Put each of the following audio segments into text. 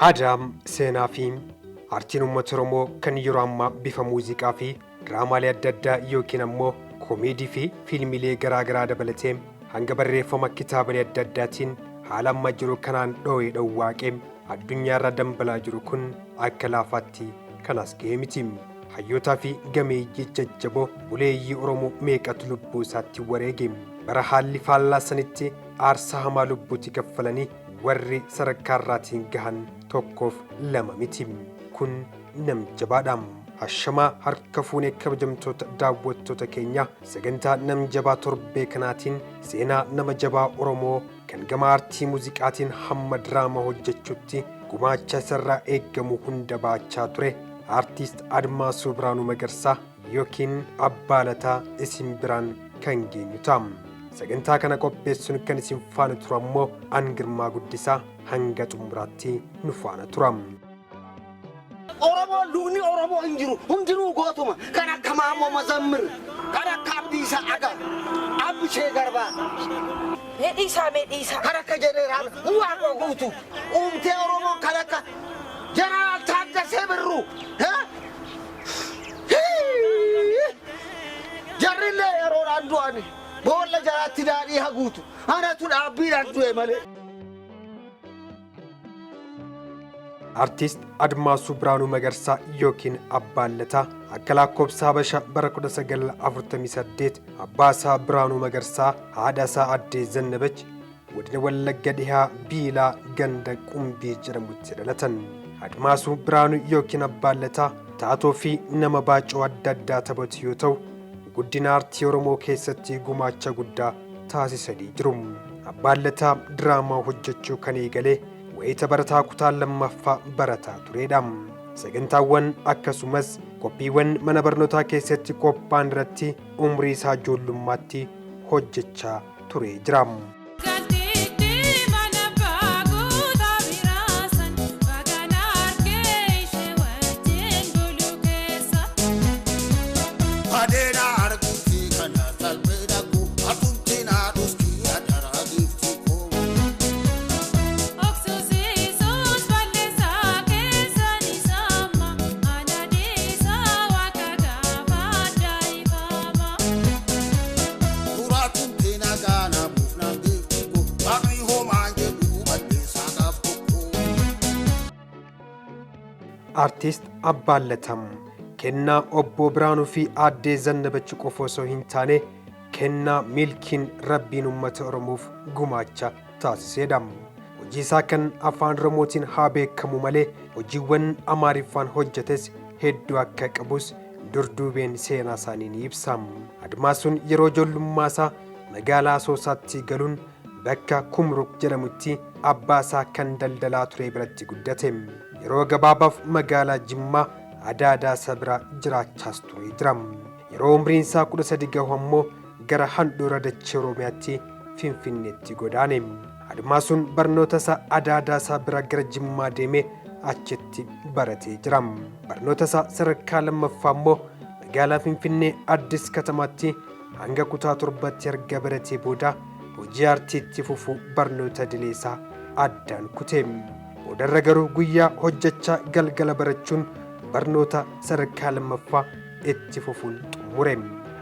Adam Senafim Artiin uummata Oromoo kan yeroo ammaa bifa muuziqaa fi diraamaa adda addaa yookiin ammoo koomeedii fi fiilmiilee garaa dabalatee hanga barreeffama kitaabilee adda addaatiin haala amma jiru kanaan dhowwaaqee addunyaarra dambalaa jiru kun akka laafaatti kan as ga'e miti. Hayyootaa fi gameeyyii jajjaboo buleeyyii Oromoo meeqatu lubbuu isaatti wareege. Bara haalli faallaa sanitti aarsaa hamaa lubbuutti kaffalanii warri sadarkaarraatiin gahan tokkoof lama miti. Kun nam jabaadha. Ashamaa harka fuunee kabajamtoota daawwattoota keenya sagantaa nam jabaa torbee kanaatiin seenaa nama jabaa Oromoo kan gama aartii muuziqaatiin hamma diraamaa hojjechuutti gumaacha isarraa eeggamu hunda baachaa ture aartiist Admaasuu Biraanuu Magarsaa yookiin Abbaa Lataa isin biraan kan geenyu ta'a. Sagantaa kana qopheessuun kan isin faana ture ammoo Angirmaa Guddisaa hanga xumuraatti nu faana tura. Oromoo lugni Oromoo hinjiru hundinuu gootuma kan akka Maammoo Mazammir kan akka Abdiisaa Agaa Abishee Garbaa Medhiisaa kan akka Jeneeraal Waaqoo Guutuu uumtee Oromoo kan akka Jeneraal Taaddasee Birruu jarrillee yeroodhaan du'ani boolla jaraatti daadhii haguutu anatu dhaabbiidhaan du'e malee. Artiist Admaasuu Biraanuu Magarsaa yookiin Abbaan Lataa akka lakkoofsa Habashaa bara 1948 Abbaasaa Biraanuu Magarsaa haadhasaa Addee Zannabech godina Wallagga Dhihaa Biilaa ganda Qumbii jedhamutti dhalatan. Admaasuu Biraanuu yookiin Abbaan Lataa taatoo fi nama baacoo adda addaa taphatu yoo ta'u guddina aartii Oromoo keessatti gumaacha guddaa taasisanii jiru. Abbaan Lataa diraamaa hojjechuu kan eegalee wayita barataa kutaa lammaffaa barataa turedha. Sagantaawwan akkasumas qophiiwwan mana barnootaa keessatti qophaa'an irratti umrii isaa ijoollummaatti hojjechaa ture jira. Artiist Abbaan Lataa kennaa obbo Biraanuu fi Addee Zannabech qofa osoo hin taane kennaa milkiin Rabbiin uummata Oromoof gumaacha taasisedha. Hojii isaa kan afaan Oromootiin haa beekamu malee hojiiwwan Amaariffaan hojjetes hedduu akka qabus durduubeen seenaa isaanii ni ibsa. Admaasuun yeroo ijoollummaa isaa magaalaa Asoosaatti galuun bakka Kumruuk jedhamutti abbaa isaa kan daldalaa ture biratti guddate. Yeroo gabaabaaf magaalaa Jimmaa Adaadaa Sabira jiraachaas ture jira. Yeroo umriin isaa 13 gahu ammoo gara handhuura dachee Oromiyaatti Finfinneetti godaane. Admaasuun barnoota isaa Adaadaa Sabira gara Jimmaa deemee achitti baratee jira. Barnoota isaa sadarkaa lammaffaa ammoo magaalaa Finfinnee Addis Katamaatti hanga kutaa 7tti erga baratee booda hojii aartiitti fufuu barnoota dileesaa addaan kute. Boodarra garuu guyyaa hojjechaa galgala barachuun barnoota sadarkaa lammaffaa itti fufuun xumure.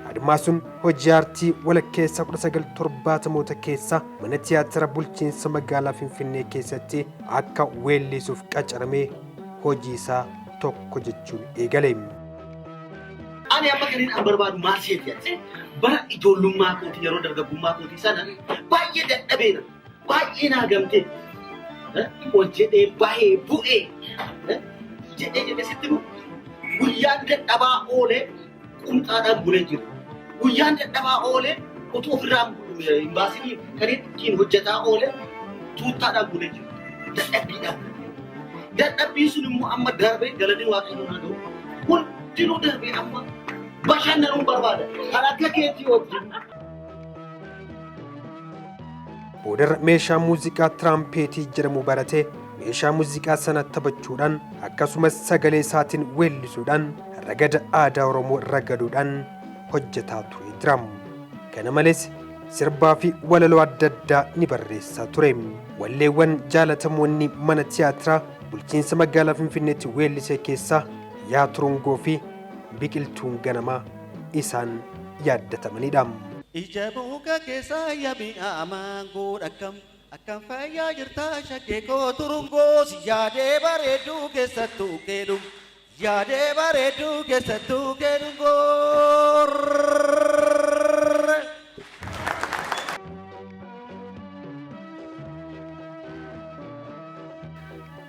Admaasuun hojii aartii walakkeessa 1970moota keessa mana tiyaatira bulchiinsa magaalaa Finfinnee keessatti akka weellisuuf qacaramee hojii isaa tokko jechuun eegale. Ani amma kan an barbaadu maal seeti bara ijoollummaa kootii yeroo dargaggummaa kootii sana baay'ee dadhabeera baay'ee naagamtee hojjedhee bahee bu'ee jedhee sitti guyyaan dadhabaa oolee qumxaadhaan bulee jiru. Guyyaan dadhabaa oolee otoo ofirraa hin baasin kan ittiin hojjetaa oolee tuuttaadhaan bulee jiru. Dadhabbiidhaan. Dadhabbii sun immoo amma darbee galanni waaqayyoon haa ta'u hundinuu darbee amma bashannanuun barbaada. Kan akka keetii wajjin. Boodarra meeshaa muuziqaa tiraampheetii jedhamu baratee meeshaa muuziqaa sana taphachuudhaan akkasumas sagalee isaatiin weellisuudhaan ragada aadaa Oromoo ragaduudhaan hojjetaa ture jira. Kana malees sirbaa fi walaloo adda addaa ni barreessaa ture. Walleewwan jaalatamoonni mana tiyaatiraa bulchiinsa magaalaa Finfinneetti weellisee keessaa yaa turungoo fi biqiltuun ganamaa isaan yaadatamanidha. Ija muka keessa yaami amango akkam fayyaa jirta shakkee koo turungoo si yaadee bareedduu keessattuu keedum yaadee bareedduu keessattuu keedungoo.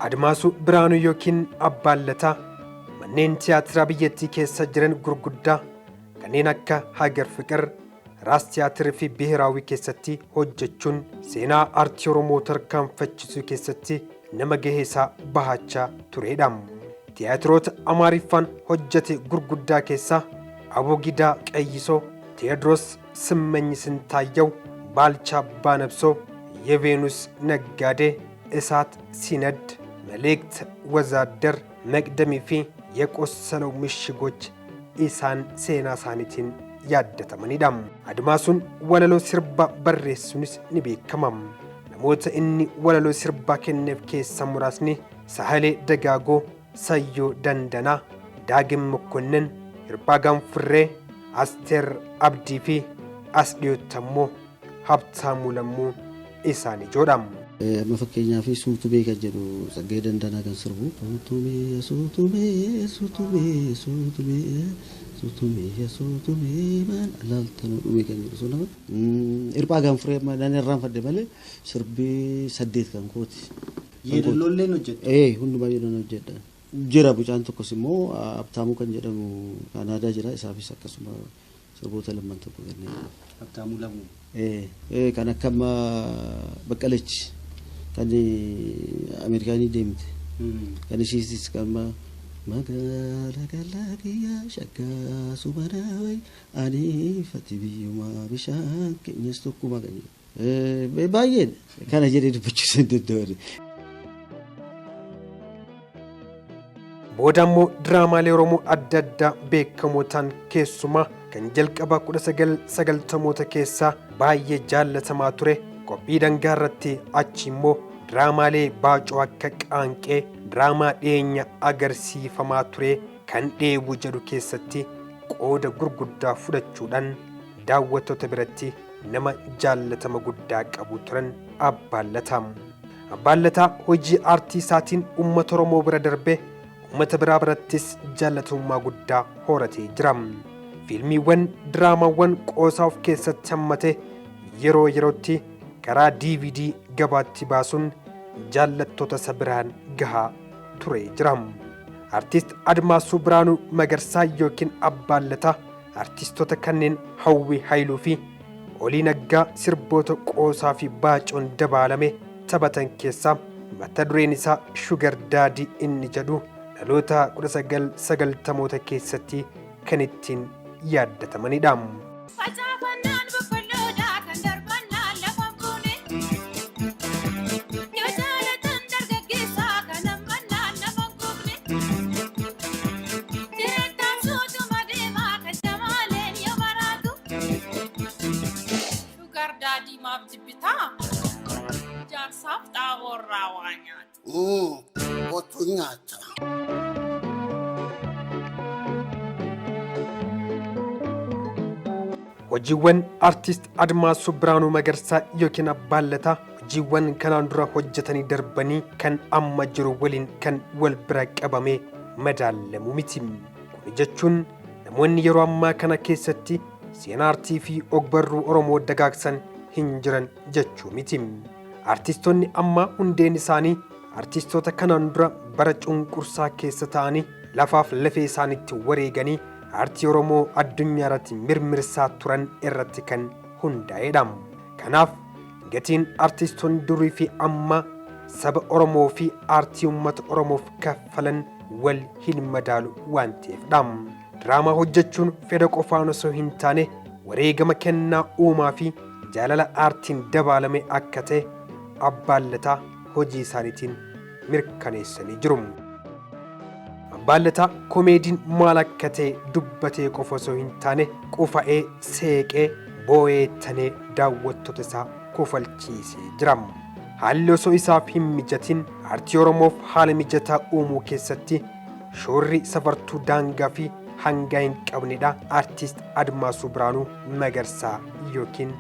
Admaasuu Biraanuu yookiin Abbaan Lataa manneen tiyaatiraa biyyattii keessa jiran gurguddaa kanneen akka Hagar Fiqir, Raas Tiyaatirrii fi Biheeraawii keessatti hojjechuun seenaa aartii Oromoo tarkaanfachisuu keessatti nama gahee isaa bahachaa turedha. Tiyaatiroota Amaariffaan hojjete gurguddaa keessaa Aboogidaa Qayyisoo, Teediroos Simmanyi Sintaayyoo, Baalchaa Baanabsoo, Yeveenus Naggaadee, እሳት ሲነድ፣ መልእክት ወዛደር፣ መቅደሚ ፊ የቆሰለው ምሽጎች ኢሳን ሴና ሳኒቲን ያደተመኒዳም። አድማሱን ወለሎ ሲርባ በሬሱንስ ኒቤከማም ነሞተ እኒ ወለሎ ሲርባ ከነፍ ኬሳ ሙራስኒ ሳህሌ ደጋጎ፣ ሰዮ ደንደና፣ ዳግም መኮንን፣ ይርባ ጋንፍሬ፣ አስቴር አብዲ ፊ አስዲዮተሞ፣ ሀብታሙ ለሙ ኢሳን ጆዳም። Mafakkeenya fi suutubee kan jedhu Tsaggayee Dandanaa kan sirbu suutumee maan alaaltanuu dhumee kan jedhu sun Hirphaa Gaanfuree dhaan irraanfadhe malee sirbii 8 kan kooti. Yeedalloolleen hojjedha. Hundumaa yeedalloon hojjedha. Jira bucaan tokkos immoo Habtaamuu kan jedhamu Kanaadaa jira, isaafis akkasuma sirboota lamman tokko kanneen. Habtaamuu lamuu. Kan akka Baqqalachi kan Ameerikaanii deemte kan ishiisis kan magaalaa Galaatiyaa shaggaa sumarawee ani fati biyyumaa bishaan keenyas tokkuma kan jedhu baay'een kana jedhee dubbachuu hin danda'u. Boodammoo diraamaalee Oromoo adda addaa beekamotaan keessumaa kan jalqaba 1990moota keessaa baay'ee jaallatamaa ture qophii dangaa irratti achi immoo diraamaalee baacoo akka qaanqee diraamaa dhiyeenya agarsiifamaa ture kan dheebuu jedhu keessatti qooda gurguddaa fudhachuudhaan daawwattoota biratti nama jaallatama guddaa qabu turan Abbaan Lataa. Abbaan Lataa hojii aartii isaatiin uummata Oromoo bira darbee uummata biraa birattis jaallatamummaa guddaa horatee jira. Fiilmiiwwan diraamaawwan qoosaa of keessatti hammate yeroo yerootti karaa DVD gabaatti baasuun jaallattoota isa biraan gahaa ture jira. Artiist Admaasuu Biraanuu Magarsaa yookiin Abbaan Lataa artistoota kanneen Hawwii Haayiluu fi Olii Naggaa sirboota qoosaa fi baacoon dabaalame taphatan keessaa mata dureen isaa Sugar Daddy inni jedhu dhaloota 1990moota keessatti kan ittiin yaadatamanidha. Sugar Daddy maaf jibbitaa? Jaarsaaf xaa'oo irraa waa nyaata. Kottu nyaata. Hojiiwwan artiist Admaasuu Biraanuu Magarsaa yookiin Abbaan Lataa hojiiwwan kanaan dura hojjetanii darbanii kan amma jiru waliin kan wal bira qabamee madaalamu miti. Kun jechuun namoonni yeroo ammaa kana keessatti seenaa aartii fi ogbarruu Oromoo dagaagsan hin jiran jechuu miti. Artistoonni amma hundeen isaanii artistoota kanaan dura bara cunqursaa keessa ta'anii lafaaf lafee isaaniitti wareeganii aartii Oromoo addunyaa irratti mirmirsaa turan irratti kan hundaa'edha. Kanaaf gatiin artistoonni durii fi amma saba Oromoo fi aartii uummata Oromoof kaffalan wal hin madaalu waan ta'eefidha. Diraamaa hojjechuun fedha qofaan osoo hin taane wareegama kennaa uumaa fi jaalala aartiin dabaalame akka ta'e Abbaan Lataa hojii isaaniitiin mirkaneessanii jiru. Abbaan Lataa koomeediin maal akka ta'e dubbatee qofa osoo hin taane qufa'ee seeqee boo'eettanee daawwattoota isaa kofalchiisee jira. Haalli osoo isaaf hin mijatin aartii Oromoof haala mijataa uumuu keessatti shoorri safartuu daangaa fi hangaa hin qabnedha aartist Admaasuu Biraanuu Magarsaa yookiin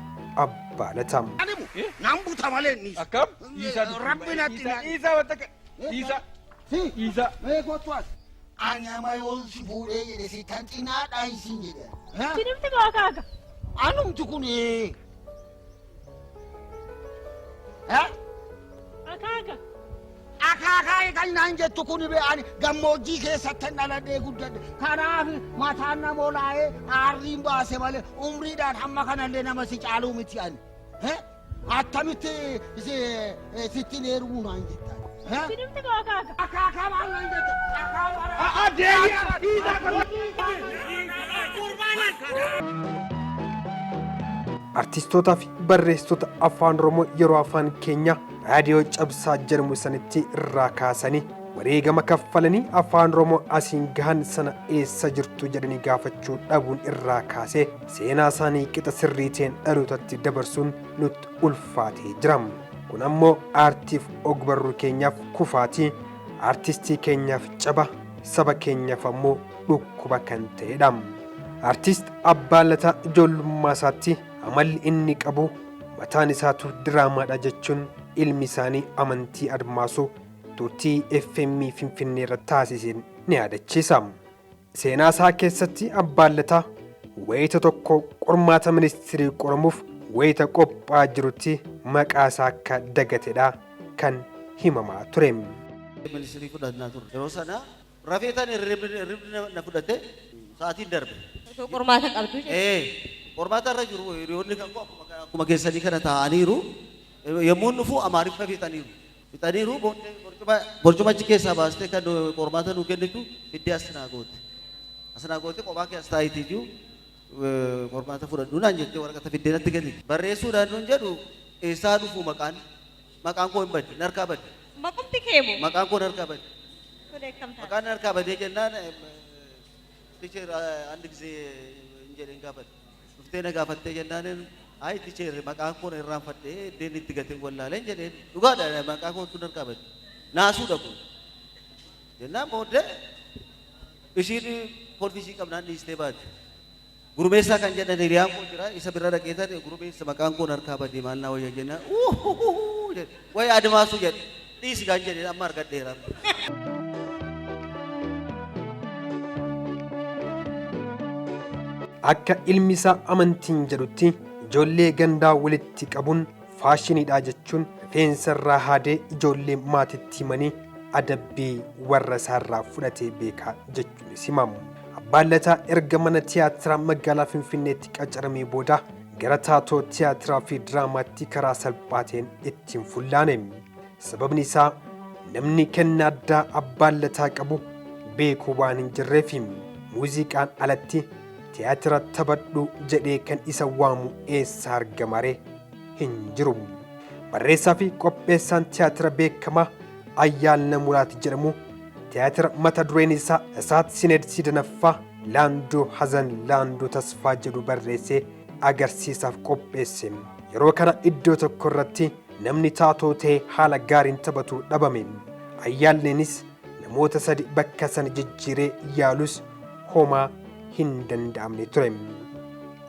Abbaa Lataa. Nambuta malee ni. Akkam? Rabbi natti na. Isa wattaka. Isa. Mee kottuas. Anyama yoon si fuudhee jedhe si tan xinaadhaa isin jedhe. Sinimti kaakaa. Anumti kun akaakaa kan naan jettu kun be'ani gammoojjii keessatti dhaladhee guddadhe. Kanaaf mataan nama olaa'ee aarriin baase malee umriidhaan hamma kanallee nama si caaluu miti ani. Attamitti sittiin heerumuu naan jettaa. Sinimti kaakaa. Akaakaa maal naan jette? Artistootaa fi barreessitoota afaan Oromoo yeroo afaan keenya raadiyoo cabsaa jedhamu sanitti irraa kaasanii wareegama kaffalanii afaan Oromoo asiin gahan sana eessa jirtu jedhanii gaafachuu dhabuun irraa kaasee seenaa isaanii qixa sirrii ta'een dhalootatti dabarsuun nutti ulfaatee jira. Kun ammoo aartiif ogbarruu keenyaaf kufaatii, aartistii keenyaaf caba, saba keenyaaf ammoo dhukkuba kan ta'edha. Aartist Abbaa Lataa ijoollummaa isaatti amalli inni qabu mataan isaatu diraamaadha jechuun ilmi isaanii amantii Admaasuu turtii FM Finfinnee irra taasiseen ni yaadachiisa. Seenaa isaa keessatti Abbaan Lataa wayita tokko qormaata ministirii qoramuuf wayita qophaa jirutti maqaa isaa akka dagatedha kan himamaa ture. Ministirii fudhannaa ture. Yeroo sana rafeetaan hirribni na fudhate sa'aatiin darbe. Qormaata qabdu qormaata irra jiru hiriyoonni kan akkuma keessanii kana taa'aniiru yommuu dhufu Amaariffa fixaniiru borcuma achi keessaa baastee kan qormaata nuu kennitu fiddee asnaa goote kophaa kee as taa'itii jiru qormaata fudhadhu naan jettee waraqata fiddee natti kenni. Barreessuudhaan nuun jedhu eessaa dhufu maqaan koo hin badde narkaa badde. Maqumti keemu. Maqaan koo narkaa badde. Maqaan narkaa baddee jennaan teacher አንድ ጊዜ እንጀሌን ጋፈት ዱፍቴነ ጋፈቴ ጀናንን አይ teacher maqaan koo irraan fadhee deen itti gatiin wallaaleen jedheen dhugaadha maqaan koo tun narkaa badde naasuu dhabu jennaan booddee ishiin poolisii qabnaan dhiistee baate gurmeessaa kan jedhan hiriyaan koo jira isa bira dhaqee ta'e gurmeessa maqaan koo narkaa badde maal naa wayya jennaan way Admaasuu jedhe dhiisi gaan jedheen amma argadheera. Akka ilmi isaa amantiin jedhutti ijoollee gandaa walitti qabuun faashiniidha jechuun rifeensa irraa haadee ijoollee maatitti himanii adabbii warra isaarraa fudhatee beekaa jechuun himamu. Abbaan Lataa erga mana tiyaatiraa magaalaa Finfinneetti qacaramee booda gara taatoo tiyaatiraa fi diraamaatti karaa salphaateen ittiin fullaane. Sababni isaa namni kennaa addaa Abbaan Lataa qabu beekuu waan hin jirreef muuziqaan alatti tiyaatira taphadhu jedhee kan isa waamu eessa argamare hin jiru. Barreessaa fi qopheessaan tiyaatira beekamaa Ayyaalna Muraat jedhamu tiyaatira mata dureen isaa Esaat Sineed Sidanaffaa Laandoo Hazan Laandoo Tasfaa jedhu barreessee agarsiisaaf qopheesse. Yeroo kana iddoo tokko irratti namni taatoo ta'ee haala gaariin taphatu dhabame. Ayyaallenis namoota 3 bakka sana jijjiiree yaalus homaa hin danda'amne ture.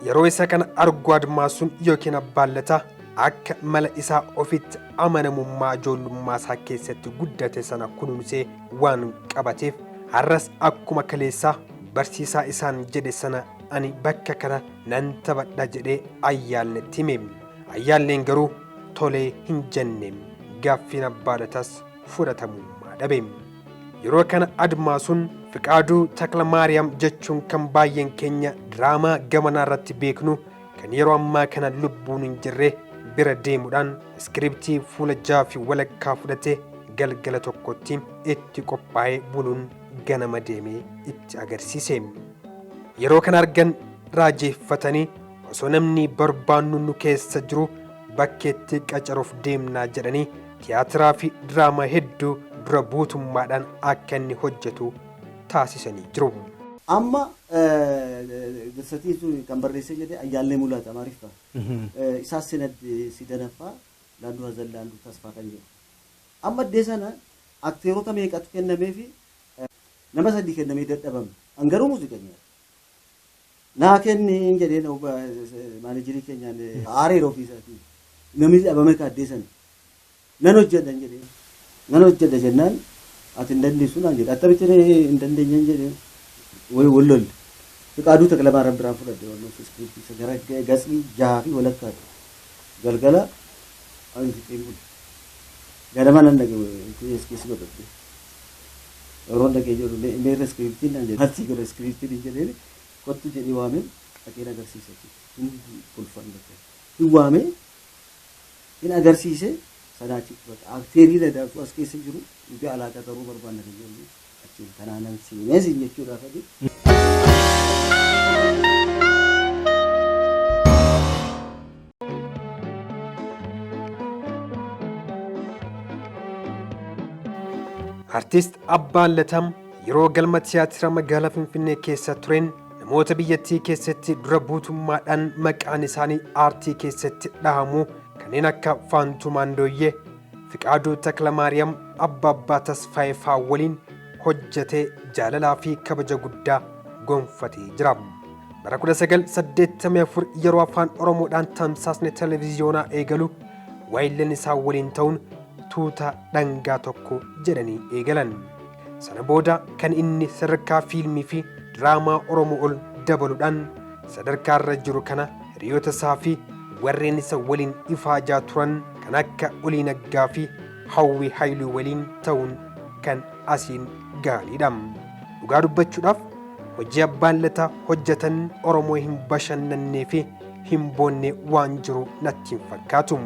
Yeroo isa kana argu Admaasuun yookiin Abbaan Lataa akka mala isaa ofitti amanamummaa ijoollummaa isaa keessatti guddate sana kunuunsee waan qabateef har'as akkuma kaleessaa barsiisaa isaan jedhe sana ani bakka kana nan taphadha jedhee Ayyaalleetti hime. Ayyaalleen garuu tolee hin jenne. Gaaffiin Abbaa Lataas fudhatamummaa dhabe. Yeroo kana Admaasuun Fiqaaduu Taklamaariyaam jechuun kan baay'een keenya diraamaa gamanaa irratti beeknu kan yeroo ammaa kana lubbuun hin jirre bira deemuudhaan iskiriptii fuula 6 fi walakkaa fudhatee galgala tokkotti itti qophaa'ee buluun ganama deemee itti agarsiise. Yeroo kana argan raajeeffatanii osoo namni barbaannu nu keessa jiru bakkeetti qacaruuf deemnaa jedhanii tiyaatiraa fi diraamaa hedduu dura buutummaadhaan akka inni hojjetu taasisanii jiru. amma dirsatii kan barreessee jedhee ayyaallee mul'ata maariiffa isaas si danaffaa laanduu hazan laanduu tasfaa kan jedhu amma iddee sana akteerota meeqatu kennamee fi nama sadii kennamee dadhabame hangaruu muuziqanyaa naa kenni jedhee maanajirii keenyaan aareera ofiisaatii namni dhabame kaaddee sana nan hojjedhan jedhee nan hojjedha jennaan ati hin dandeessu naan jedhe attamitti hin dandeenyeen jedhee ወይ ወሎል ፍቃዱ ተክለማርያም ብራን ፍለደ ወሎ ስክሪፕት ሰገረገ ገጽ ጃፊ ወለካ ገልገላ አንተ ጤንጉ ገረማን እንደገ እስኪስ በቀጥ ሮንደ ገጆ ለሜረ ስክሪፕት እንደ ሀርቲ ገረ ስክሪፕት እንጀለ ቆጥ ጀዲ ዋሜ አቄና ገርሲሰ ኩልፋን በቃ ይዋሜ ኢና ገርሲሰ ሰዳቺ በቃ አክቴሪ ለዳቱ አስኬስ ጅሩ እንጂ አላቀጠሩ በርባን ነገር kanaanan siimeesin jechuudha fadi. Artiist Abbaan Latam yeroo galma tiyaatira magaalaa Finfinnee keessa tureen namoota biyyattii keessatti dura buutummaadhaan maqaan isaanii aartii keessatti dhahamu kanneen akka Faantuu Maandooyyee, Fiqaaduu Taklamaariyaam, Abbaabbaa Tasfaayee fa'aa waliin hojjetee jaalalaa fi kabaja guddaa gonfatee jira. Bara 1984 yeroo afaan Oromoodhaan tamsaasni televiziyoonaa eegalu waayilleen isaa waliin ta'uun tuuta dhangaa tokko jedhanii eegalan. Sana booda kan inni sadarkaa fiilmii fi diraamaa Oromoo ol dabaluudhaan sadarkaa irra jiru kana hiriyoota isaa fi warreen isa waliin ifaajaa turan kan akka Olii Naggaa fi Hawwii Haayiluu waliin ta'uun kan asiin gaariidha. Dhugaa dubbachuudhaaf hojii Abbaan Lataa hojjetan Oromoo hin bashannannee fi hin boonne waan jiru natti hin fakkaatu.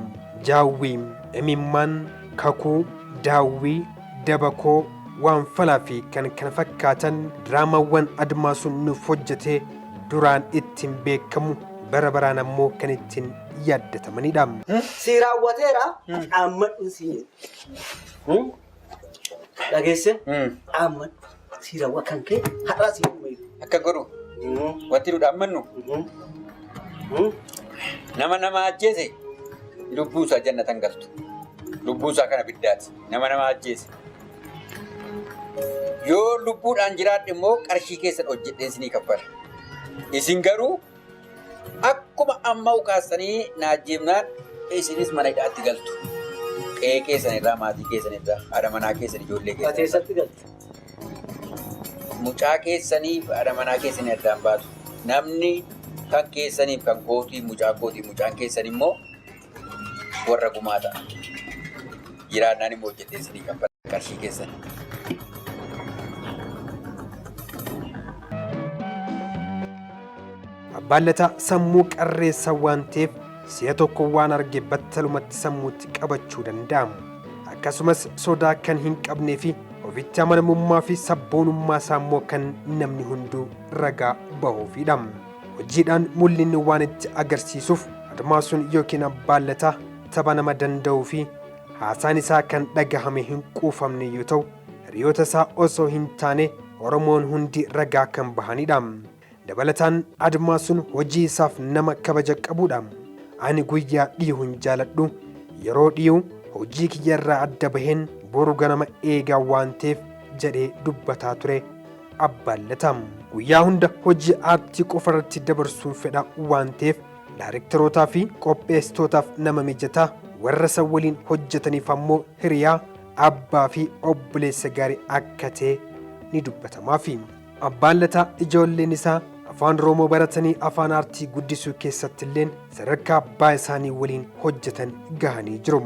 Jaawwii, Imimmaan, Kakuu, Daawwii, Dabakoo, Waanfalaa fi kan kana fakkaatan diraamaawwan Admaasuun nuuf hojjetee duraan ittiin beekamu bara baraan ammoo kan ittiin yaadatamanidha. Si raawwateera amma dhuunsi dhageesse amma si raawwa kan kee har'a si dhumeeru. Akka godhu wanti nu dhaammannu nama ajjeese lubbuusaa jannatan galtu. Lubbuusaa kana biddaati. Nama ajjeese. Yoo lubbuudhaan jiraadhe immoo qarshii keessan hojjedheen isinii kaffala. Isin garuu akkuma amma ukaasanii na ajjeefnaan isinis mana hidhaatti galtu. Qe'ee keessan irraa, maatii keessan irraa, haadha manaa keessan, ijoollee keessan. Mateessatti galtu. Mucaa keessaniif haadha manaa keessanii addaan baatu. Namni kan keessaniif kan kootii, mucaan keessan immoo warra gumaa ta'a. Jiraannaan immoo hojjettee isinii kaffala qarshii keessan. Abbaan Lataa sammuu qarreessa waan ta'eef si'a tokko waan arge battalumatti sammuutti qabachuu danda'amu. Akkasumas sodaa kan hin qabnee fi ofitti amanamummaa fi sabboonummaa isaa immoo kan namni hunduu ragaa bahuufidha. Hojiidhaan mul'inni waan itti agarsiisuuf Admaasuun yookiin Abbaan Lataa tapha nama danda'uu fi haasaan isaa kan dhagahame hin quufamne yoo ta'u hiriyoota isaa osoo hin taane Oromoon hundi ragaa kan bahanidha. Dabalataan Admaasuun hojii isaaf nama kabaja qabudha. Ani guyyaa dhiyuu hin jaaladhu. Yeroo dhiyuu hojii kiyyarraa adda baheen boru ganama eegaa waan ta'eef jedhee dubbataa ture Abbaan Lataa. Guyyaa hunda hojii aartii qofa irratti dabarsuun fedha waan ta'eef daayireektarootaa fi qopheessitootaaf nama mijataa, warra isa waliin hojjetaniif ammoo hiriyaa, abbaa fi obboleessa gaarii akka ta'e ni dubbatamaaf. Abbaan Lataa ijoolleen isaa afaan Oromoo baratanii afaan aartii guddisuu keessatti illeen sadarkaa abbaa isaanii waliin hojjetan gahanii jiru.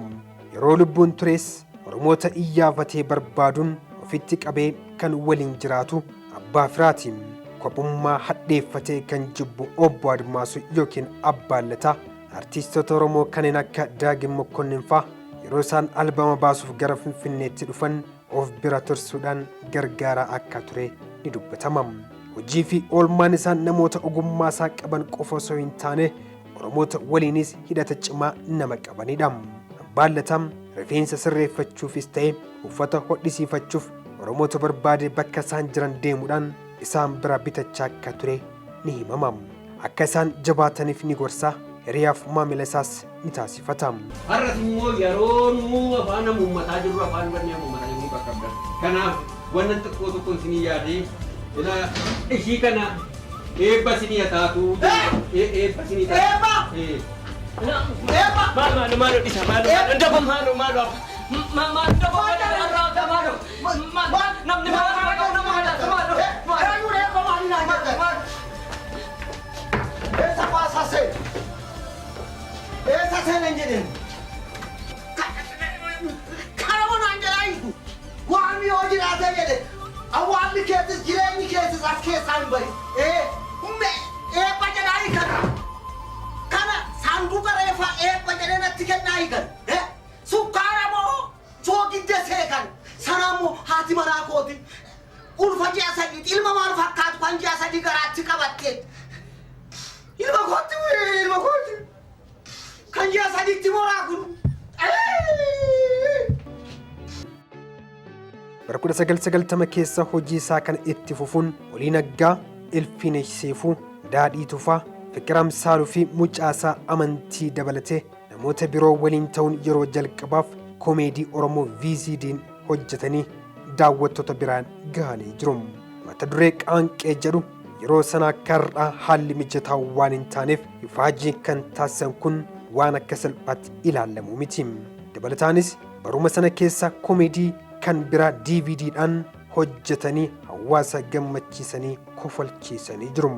Yeroo lubbuun tures Oromoota iyyaafatee barbaaduun ofitti qabee kan waliin jiraatu abbaa firaati. Kophummaa hadheeffatee kan jibbu obbo Admaasuu yookiin Abbaan Lataa artiistota Oromoo kanneen akka Daagim Mokkonnin fa'aa yeroo isaan albama baasuuf gara Finfinneetti dhufan of bira tursuudhaan gargaaraa akka ture ni dubbatama. Hojii fi oolmaan isaan namoota ogummaa isaa qaban qofa osoo hin taane Oromoota waliinis hidhata cimaa nama qabanidha. Abbaan Lataa rifeensa sirreeffachuufis ta'e uffata hodhisiifachuuf Oromoota barbaade bakka isaan jiran deemuudhaan isaan bira bitachaa akka ture ni himama. Akka isaan jabaataniif ni gorsa, hiriyaaf maamila isaas ni taasifata. Har'as immoo yeroo nuu afaan uummataa jirru afaan bannee uummataa jirru bakka biraa. Kanaaf wannan xiqqoo tokko isinii yaadee ilaa ishii kana eebba isinii taatu eebba isinii taatu. Maal isa maal ndaba maal ndaba namni Esa se nenjeden. Karamon anjalayi. Wami oji rasa yede. Awami ketis jireni ketis aske sanbay. Pajadai kana. Kana sandu karefa pajadena tikenai kan. Sukaramo jogi desekan. Sanamo hati marakoti. Ulfaji asadi ilma mal fakkat panji asadi garati kabatte. Ilma koti. Kan jaa sadiitti moraa kun. Bara 1990 keessa hojii isaa kan itti fufuun Olii Naggaa, Ilfiinesh Seefuu, Daadhii Tufaa, Fiqir Amsaaluu fi mucaasaa amantii dabalatee namoota biroo waliin ta'uun yeroo jalqabaaf koomeedii Oromoo VCD'n hojjetanii daawwattoota biraan gahanii jiru. Mata duree Qaanqee jedhu yeroo sana karraa haalli mijataa waan hin taaneef ifaajii kan taasisan kun waan akka salphaatti ilaalamu miti. Dabalataanis baruma sana keessa koomeedii kan biraa DVD'dhaan hojjetanii hawaasa gammachiisanii kofalchiisanii jiru.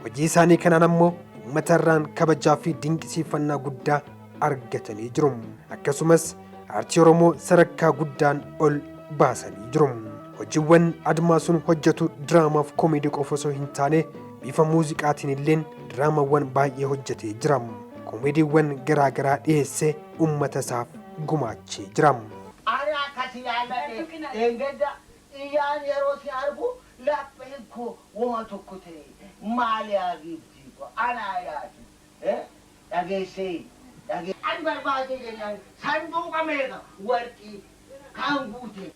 Hojii isaanii kanaan ammoo uummatarraan kabajaa fi dinqisiifannaa guddaa argatanii jiru. Akkasumas aartii Oromoo sadarkaa guddaan ol baasanii jiru. Hojiiwwan Admaasuun hojjetu diraamaaf koomeedii qofa osoo hin taane bifa muuziqaatiin illeen diraamawwan baay'ee hojjetee jira. Koomeediiwwan garaa garaa dhiyeessee uummata isaaf gumaachee jira. Ani akkasi yaalladhe engedda iyyaan yeroo si argu lapheen koo wama tokko ta'e maali agiifti ko ana yaadu dhageessee ani barbaade jennaan sanduuqa meeqa warqii kan guute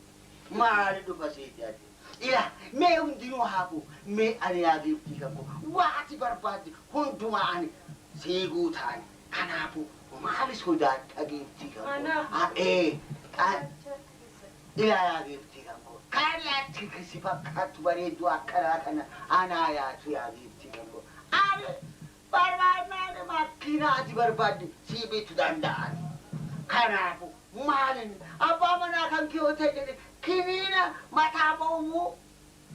maali dhufa seeti ati ila mee hundinuu haafu mee ani agiifti kan ko waati barbaade hundumaa ani seeguu taane kanaafu maali sodaadha agiifti kan ila agiifti kan ko kan yaatti kasi fakkaatu bareedduu akkanaa kana anaa yaatu agiifti kan ko ani barbaadnaan makkinaati barbaadde sii bitu danda'an kanaafu maalin abbaa manaa kan kiyoo ta'e jedhe kiniina mataa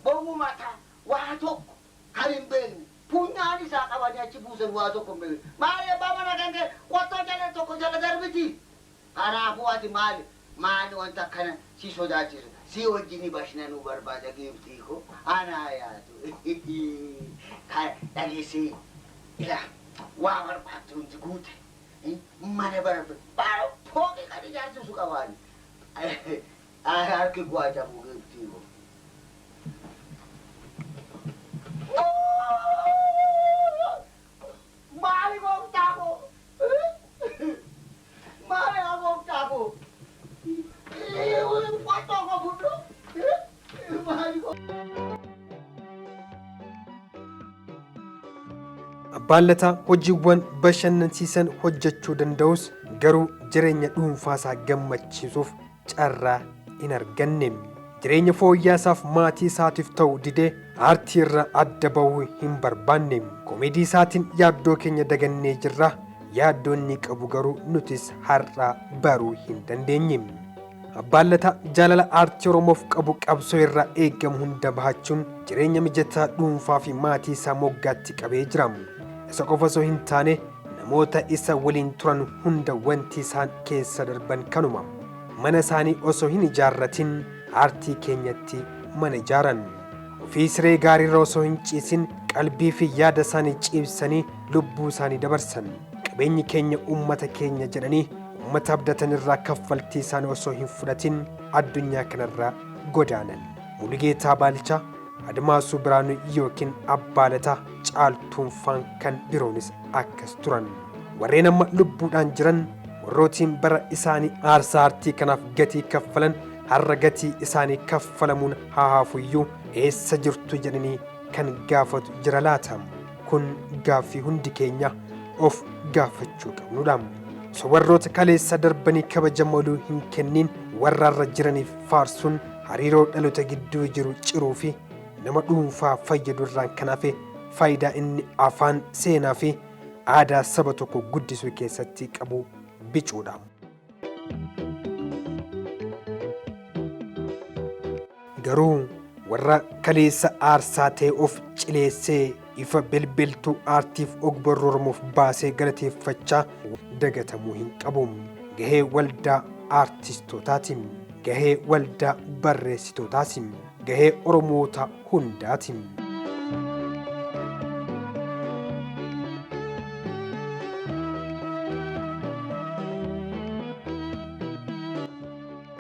bomu mataa waa tokko kan hin beekne punyaan isaa qabanii achi buusan waa tokko hin beekne maali abbaa manaa kan kee qottoo jala tokko jala darbiti kanaafu ati maali wanta kana si sodaachisu si wajjini bashananuu barbaada giiftii ko anaa yaatu dhageessee ila waa barbaaddu hundi guute mana bara pooqii kan ijaarsisu qabaani harki guwaa cabuu giiftii ko maali gooftaa ko maali gooftaa ko Abbaan Lataa hojiiwwan bashannansiisan hojjechuu danda'us garuu jireenya dhuunfaasaa gammachiisuuf carraa hin arganne. Jireenya fooyyaasaaf maatii isaatiif ta'u didee aartii irraa adda bahuu hin barbaanne. Koomeedii isaatiin yaaddoo keenya dagannee jirra. Yaaddoonni qabu garuu nutis har'aa baruu hin dandeenye. Abbaan Lataa jaalala aartii Oromoof qabu qabsoo irraa eegamu hunda bahachuun jireenya mijataa dhuunfaa fi maatii isaa moggaatti qabee jira. Isa qofa osoo hin taane namoota isa waliin turan hunda wanti isaan keessa darban kanuma. Mana isaanii osoo hin ijaarratin aartii keenyatti mana ijaaran. Ofii siree gaarii irra osoo hin ciisin qalbii fi yaada isaanii ciibsanii lubbuu isaanii dabarsan. Qabeenyi keenya uummata keenya jedhanii uummata abdatan irraa kaffaltii isaanii osoo hin fudhatin addunyaa kanarraa godaanan. Mulugeetaa Baalchaa, Admaasuu Biraanuu yookiin Abbaa Lataa, Caaltuun Faan kan biroonis akkas turan. Warreen amma lubbuudhaan jiran warrootiin bara isaanii aarsaa aartii kanaaf gatii kaffalan har'a gatii isaanii kaffalamuun haafuyyuu eessa jirtu jedhanii kan gaafatu jira laata? Kun gaaffii hundi keenya of gaafachuu qabnudha. Warroota kaleessa darbanii kabajamoo oluu hin kennin warraarra jiraniif faarsuun hariiroo dhaloota gidduu jiru ciruu fi nama dhuunfaa fayyadu irraan kan hafe faayidaa inni afaan, seenaa fi aadaa saba tokko guddisuu keessatti qabu bicuudha. Garuu warra kaleessa aarsaa ta'e of cileessee ifa bilbiltuu aartiif ogbarruu Oromoof baasee galateeffachaa dagatamuu hin qabu. Gahee waldaa aartistootaati. Gahee waldaa barreessitootaati. Gahee Oromoota hundaati.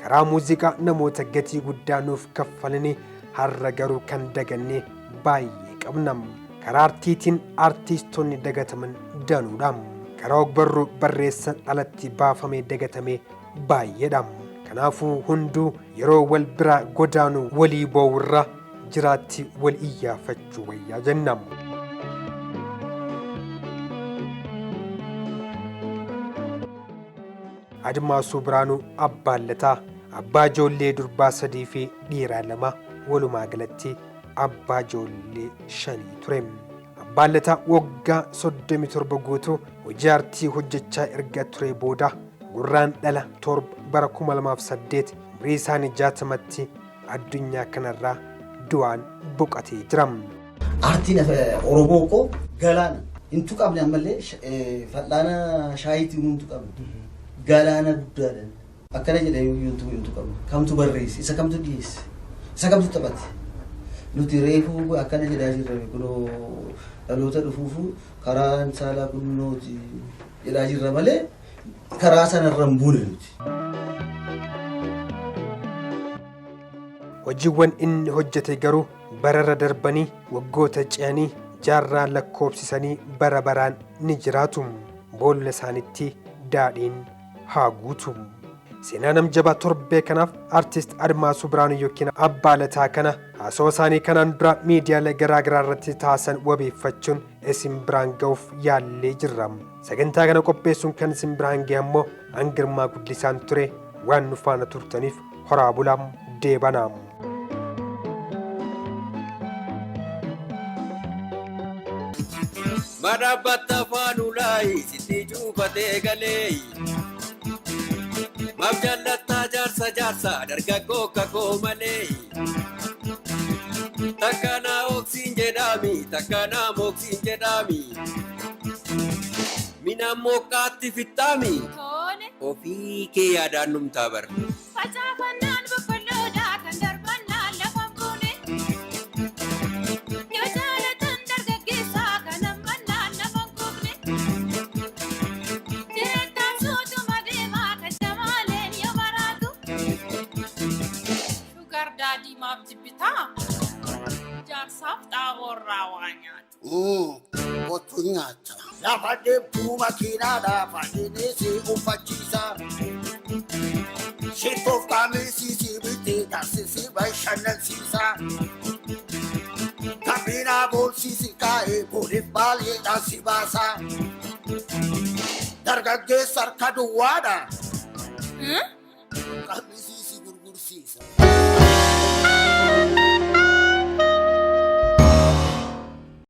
karaa muuziqaa namoota gatii guddaa nuuf kaffalanii har'a garuu kan daganne baay'ee qabna. Karaa artiitiin artiistoonni dagataman danuudha. Karaa ogbarruu barreessan alatti baafamee dagatame baay'eedha. Kanaafuu hunduu yeroo wal bira godaanu walii boowurra jiraatti wal iyyaafachuu wayyaa jenna. Admaasuu Biraanuu Abbaallataa abbaa ijoollee durbaa 3 fi dhiiraa 2 walumaa galatti abbaa ijoollee 5 ture. Abbaallataa waggaa 37 guutuu hojii aartii hojjechaa erga ture booda gurraan dhala 7 bara 2008 umrii isaanii 60tti addunyaa kanarraa du'aan boqotee jira. Aartiin Oromoo ko galaana intu qabne ammallee fal'aana shaayitii intu qabne galaana guddaadha. Akkana jedhee intu qabne kamtu barreesse isa kamtu dhiyeesse isa kamtu taphate nuti reefuu akkana jedhaa jirra kunoo dhaloota dhufuufu karaa saalaa kunnooti jedhaa jirra malee karaa sanarra hin buune nuti. Hojiiwwan inni hojjete garuu bararra darbanii waggoota ce'anii jaarraa lakkoobsisanii bara baraan ni jiraatu. Boolla isaanitti daadhiin haa guutu. Seenaa namjabaa torbee kanaaf artist Admaasuu Biraanuu yookiin Abbaalataa kana haasawaa isaanii kanaan dura miidiyaalee garaa garaa irratti taasisan wabeeffachuun isin biraan ga'uuf yaallee jirra. Sagantaa kana qopheessuun kan isin biraan ga'e ammoo Angirmaa Guddisaan ture. Waan nu faana turtaniif horaa bulaam deebanaam. Madabatta faanulaayi sitti cuufatee galee. Mabjallatta jaarsa dargaggoo kakoo malee. Takkanaa oksiin jedhami takkanaa moksiin jedhami. Mina mookkaatti fittaami. Ofii kee yaadaan numtaa bara. Facaafannaan boqqolloodhaa kan darbannaan lafa buune. Yoo jaalatan dargaggeessaa kan hammannaan lafa gubne. Jireettaan suutuma deemaa kan jamaaleen yoo maraatu. Shugar daadhii maaf jibbitaa? Jaarsaaf xaaborraa waa nyaatu. Kottu nyaata. Lafa deemtuu makiinaadhaa fadhiinisii uffachiisa. Shitoof qaamisiisii bitee taasisii bashannansiisa. Kabinaa boolsiisii kaa'ee booliif baay'eedhaan si baasa. Dargaggeessa harka duwwaadha. Qaamisiisii gurgursiisa.